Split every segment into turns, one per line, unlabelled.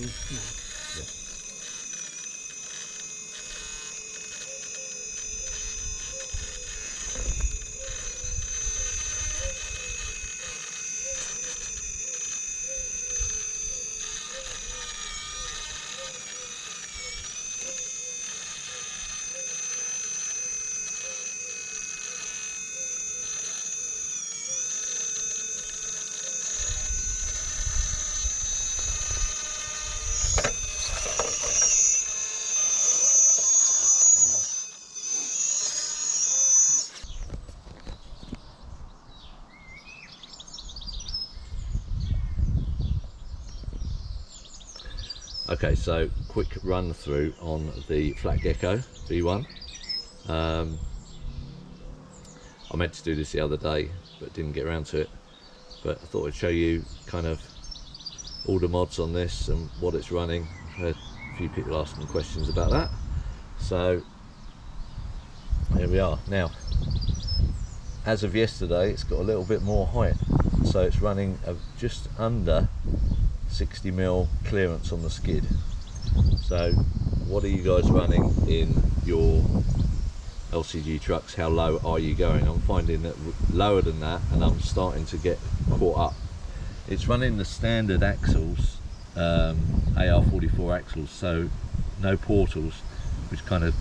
Yeah. Okay, so quick run through on the Flatgekko V1. I meant to do this the other day but didn't get around to it, but I thought I'd show you kind of all the mods on this and what it's running. I've heard a few people asking questions about that, so here we are. Now, as of yesterday, it's got a little bit more height, so it's running just under 60mm clearance on the skid. So what are you guys running in your LCG trucks? How low are you going? I'm finding that lower than that, and I'm starting to get caught up. It's running the standard axles, AR44 axles, so no portals, which kind of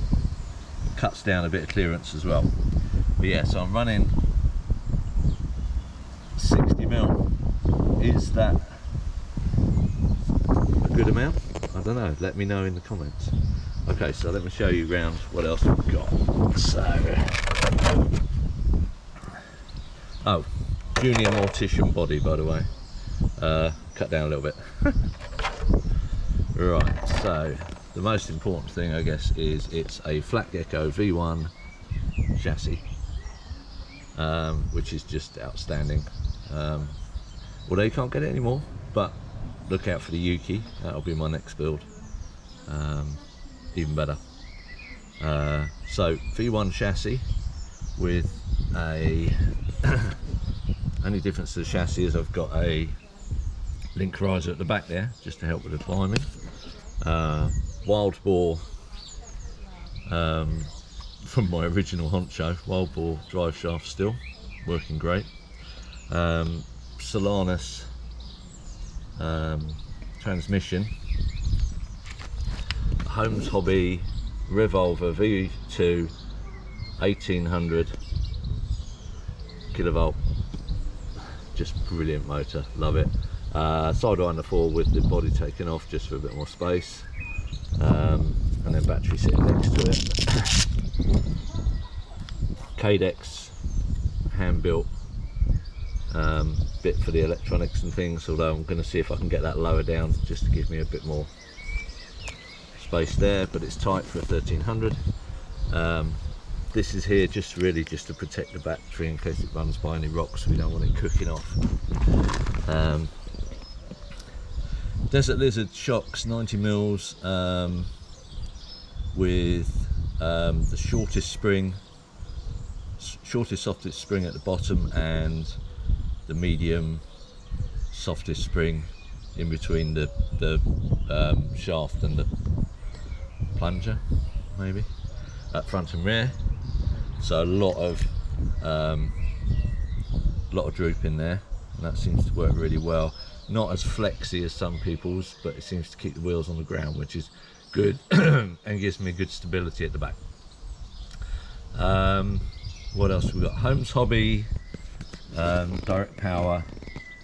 cuts down a bit of clearance as well. But yeah, so I'm running 60mm. Is that a good amount? I don't know, let me know in the comments. Okay, so let me show you around what else we've got. So, oh, junior mortician body, by the way, cut down a little bit. Right, so the most important thing, I guess, is it's a Flatgekko V1 chassis, which is just outstanding. Although you can't get it anymore, but look out for the Yuki, that'll be my next build. Even better. So V1 chassis with a only difference to the chassis is I've got a link riser at the back there just to help with the climbing. Wild boar from my original honcho, wild boar drive shaft still working great. Salanis transmission, Holmes Hobby Revolver V2 1800 kilovolt, just brilliant motor, love it. Sidewinder 4 with the body taken off just for a bit more space, and then battery sitting next to it. Cadex hand built bit for the electronics and things, although I'm going to see if I can get that lower down just to give me a bit more space there, but it's tight for a 1300. This is here just really just to protect the battery in case it runs by any rocks. We don't want it cooking off. Desert Lizard shocks, 90mm, with the shortest softest spring at the bottom, and the medium softest spring in between the shaft and the plunger, maybe at front and rear. So a lot of droop in there, and that seems to work really well. Not as flexy as some people's, but it seems to keep the wheels on the ground, which is good and gives me good stability at the back. What else we got? Holmes Hobby direct power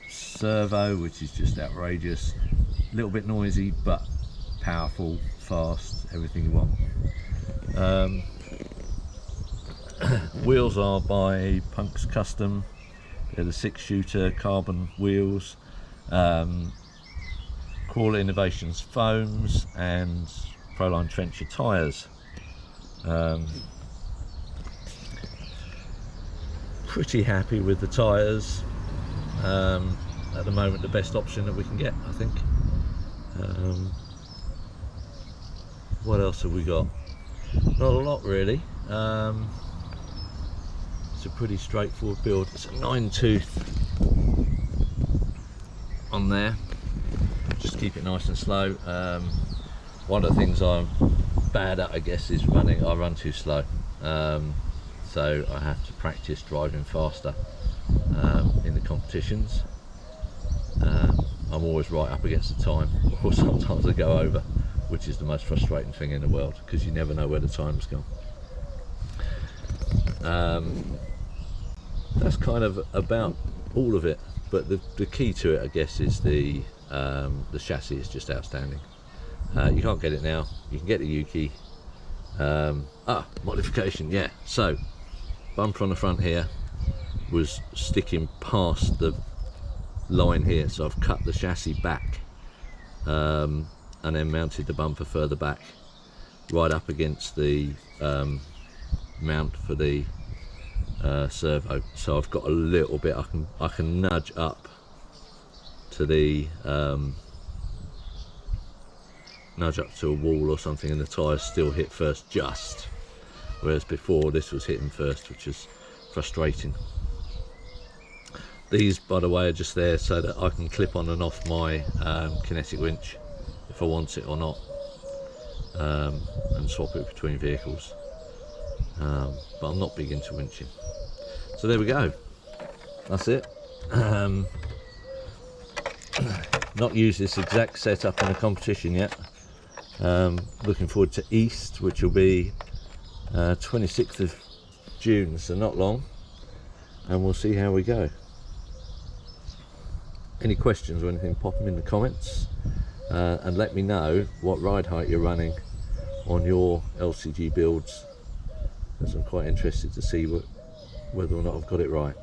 servo, which is just outrageous, a little bit noisy but powerful, fast, everything you want. Wheels are by Punk's Custom. They're the 6-shooter carbon wheels. Crawler Innovations foams and Proline Trencher tyres. Pretty happy with the tyres. At the moment, the best option that we can get, I think. What else have we got? Not a lot really. It's a pretty straightforward build. It's a 9-tooth on there. just keep it nice and slow. One of the things I'm bad at, I guess, is running. I run too slow, so I have to practice driving faster in the competitions. I'm always right up against the time, or sometimes I go over, which is the most frustrating thing in the world, because you never know where the time's gone. That's kind of about all of it, but the key to it, I guess, is the chassis is just outstanding. You can't get it now. You can get the Yuki. Modification, yeah. So bumper on the front here was sticking past the line here, so I've cut the chassis back and then mounted the bumper further back, right up against the mount for the servo. So I've got a little bit. I can nudge up to the nudge up to a wall or something, and the tyres still hit first, just, whereas before this was hitting first, which is frustrating. These, by the way, are just there so that I can clip on and off my kinetic winch if I want it or not, and swap it between vehicles, but I'm not big into winching. So there we go, that's it. Not used this exact setup in a competition yet. Looking forward to East, which will be 26th of June, so not long, and we'll see how we go. Any questions or anything, pop them in the comments, and let me know what ride height you're running on your LCG builds, because I'm quite interested to see whether or not I've got it right.